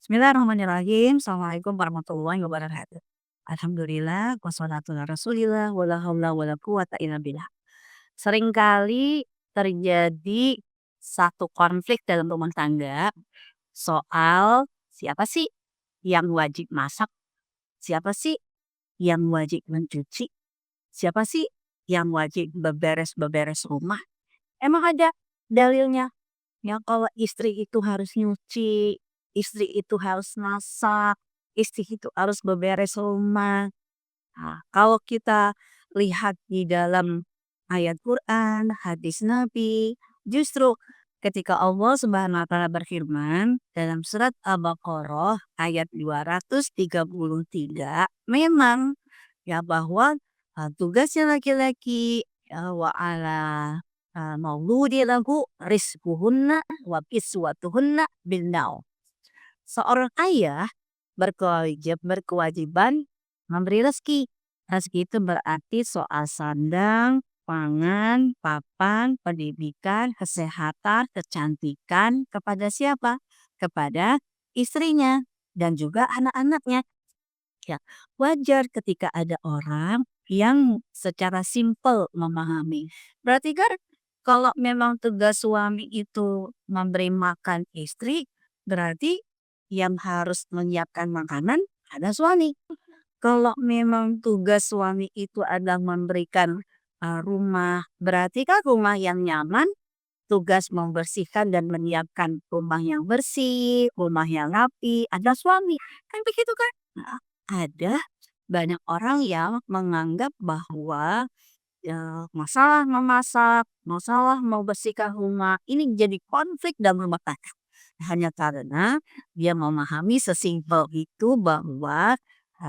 Bismillahirrahmanirrahim. Assalamualaikum warahmatullahi wabarakatuh. Alhamdulillah, wassalatu ala Rasulillah, wala haula wala quwata illa billah. Seringkali terjadi satu konflik dalam rumah tangga soal siapa sih yang wajib masak, siapa sih yang wajib mencuci, siapa sih yang wajib beberes-beberes rumah. Emang ada dalilnya? Ya kalau istri itu harus nyuci, istri itu harus masak, istri itu harus beberes rumah. Nah, kalau kita lihat di dalam ayat Quran, hadis Nabi, justru ketika Allah Subhanahu wa taala berfirman dalam surat Al-Baqarah ayat 233, memang ya bahwa tugasnya laki-laki ya wa ala mauludi lahu rizquhunna wa kiswatuhunna bil Seorang ayah berkewajiban memberi rezeki. Rezeki itu berarti soal sandang, pangan, papan, pendidikan, kesehatan, kecantikan kepada siapa? Kepada istrinya dan juga anak-anaknya. Ya, wajar ketika ada orang yang secara simpel memahami. Berarti kan kalau memang tugas suami itu memberi makan istri, berarti yang harus menyiapkan makanan ada suami. Kalau memang tugas suami itu adalah memberikan rumah, berarti kan rumah yang nyaman, tugas membersihkan dan menyiapkan rumah yang bersih, rumah yang rapi, ada suami. Kan begitu kan? Nah, ada banyak orang yang menganggap bahwa masalah memasak, masalah membersihkan rumah, ini jadi konflik dalam rumah tangga. Hanya karena dia memahami sesimpel itu bahwa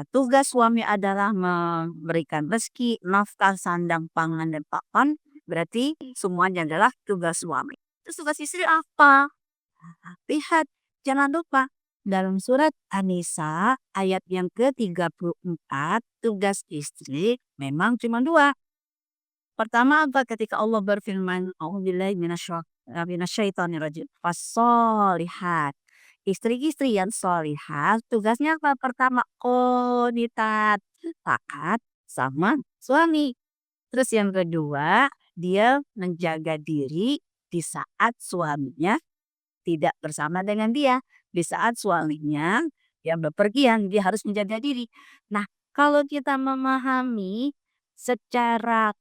tugas suami adalah memberikan rezeki, nafkah, sandang, pangan, dan papan. Berarti semuanya adalah tugas suami. Terus tugas istri apa? Lihat, jangan lupa dalam surat An-Nisa ayat yang ke-34, tugas istri memang cuma dua. Pertama apa? Ketika Allah berfirman, "A'udzubillahi minasyaitonirrajim. Fassolihat." Istri-istri yang solihah tugasnya apa? Pertama, qonitat, taat sama suami. Terus yang kedua, dia menjaga diri di saat suaminya tidak bersama dengan dia. Di saat suaminya yang bepergian, dia harus menjaga diri. Nah, kalau kita memahami secara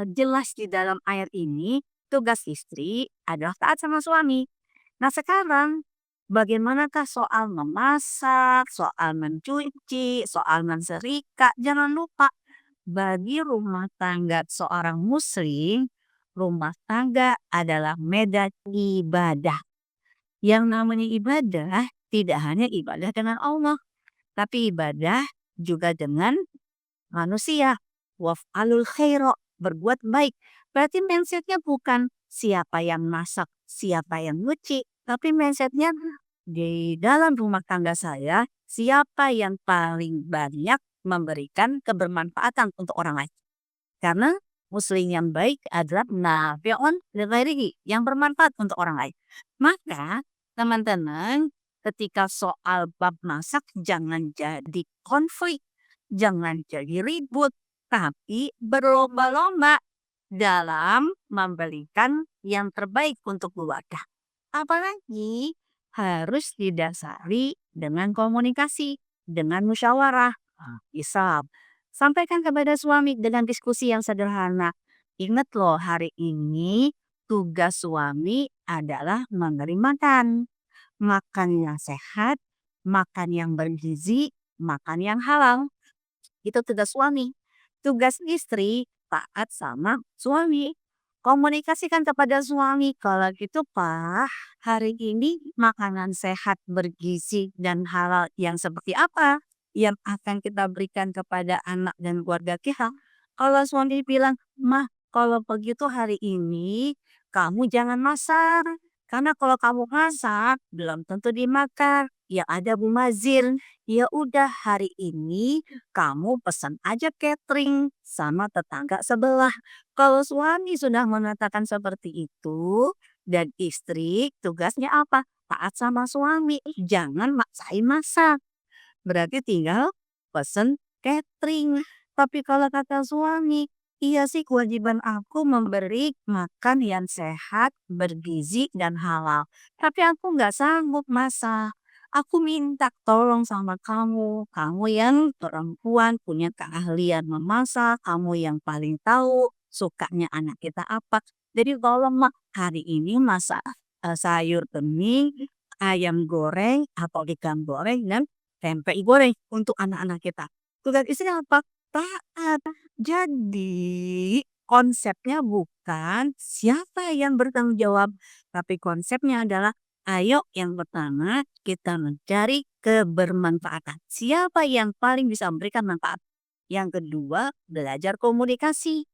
jelas di dalam ayat ini, tugas istri adalah taat sama suami. Nah sekarang, bagaimanakah soal memasak, soal mencuci, soal menserika? Jangan lupa, bagi rumah tangga seorang muslim, rumah tangga adalah medan ibadah. Yang namanya ibadah tidak hanya ibadah dengan Allah, tapi ibadah juga dengan manusia. Waf'alul khaira, berbuat baik. Berarti mindsetnya bukan siapa yang masak, siapa yang nyuci. Tapi mindsetnya di dalam rumah tangga saya, siapa yang paling banyak memberikan kebermanfaatan untuk orang lain. Karena muslim yang baik adalah nafi'un li ghairihi, yang bermanfaat untuk orang lain. Maka teman-teman, ketika soal bab masak jangan jadi konflik, jangan jadi ribut, tapi berlomba-lomba dalam memberikan yang terbaik untuk keluarga. Apalagi harus didasari dengan komunikasi, dengan musyawarah. Bisa sampaikan kepada suami dengan diskusi yang sederhana. Ingat loh, hari ini tugas suami adalah memberi makan. Makan yang sehat, makan yang bergizi, makan yang halal. Itu tugas suami. Tugas istri taat sama suami. Komunikasikan kepada suami, kalau gitu Pak, hari ini makanan sehat, bergizi, dan halal yang seperti apa yang akan kita berikan kepada anak dan keluarga kita. Kalau suami bilang, "Mah, kalau begitu hari ini kamu jangan masak. Karena kalau kamu masak, belum tentu dimakan. Yang ada mubazir. Ya udah hari ini kamu pesan aja catering sama tetangga sebelah." Kalau suami sudah mengatakan seperti itu dan istri tugasnya apa? taat sama suami, jangan maksain masak. Berarti tinggal pesen catering. Tapi kalau kata suami, iya sih kewajiban aku memberi makan yang sehat, bergizi, dan halal. Tapi aku nggak sanggup masak. Aku minta tolong sama kamu. Kamu yang perempuan punya keahlian memasak. Kamu yang paling tahu sukanya anak kita apa. Jadi tolong mak hari ini masak sayur bening, ayam goreng, atau ikan goreng, dan tempe goreng untuk anak-anak kita. Tugas istri apa? Taat. Jadi konsepnya bukan siapa yang bertanggung jawab, tapi konsepnya adalah ayo yang pertama kita mencari kebermanfaatan. Siapa yang paling bisa memberikan manfaat? Yang kedua, belajar komunikasi.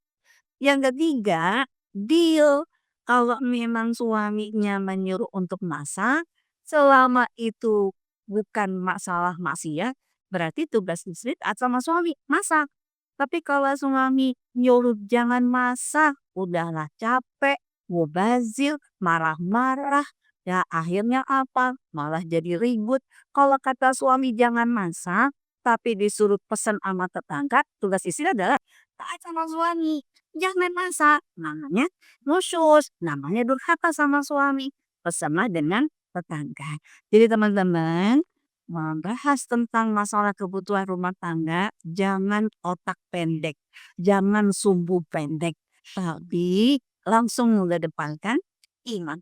Yang ketiga, deal. Kalau memang suaminya menyuruh untuk masak, selama itu bukan masalah maksiat, berarti tugas istri taat sama suami, masak. Tapi kalau suami nyuruh jangan masak, udahlah capek, mubazir, marah-marah, ya akhirnya apa? Malah jadi ribut. Kalau kata suami jangan masak, tapi disuruh pesan sama tetangga, tugas istri adalah taat sama suami. Jangan masak, namanya nusyus, namanya durhaka sama suami. Pesanlah dengan tetangga. Jadi teman-teman, membahas tentang masalah kebutuhan rumah tangga, jangan otak pendek, jangan sumbu pendek, tapi langsung mengedepankan iman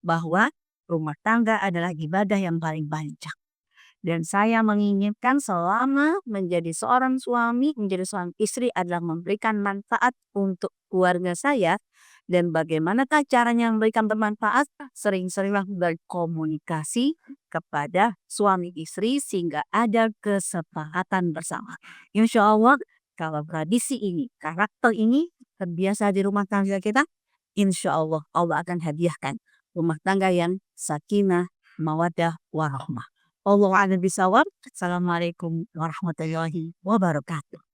bahwa rumah tangga adalah ibadah yang paling banyak. Dan saya menginginkan selama menjadi seorang suami, menjadi seorang istri adalah memberikan manfaat untuk keluarga saya. Dan bagaimanakah caranya memberikan bermanfaat? Sering-seringlah berkomunikasi kepada suami istri sehingga ada kesepakatan bersama. Insya Allah kalau tradisi ini, karakter ini terbiasa di rumah tangga kita, insya Allah Allah akan hadiahkan rumah tangga yang sakinah, mawadah, warahmah. Wallahu a'lam bishawab. Assalamualaikum warahmatullahi wabarakatuh.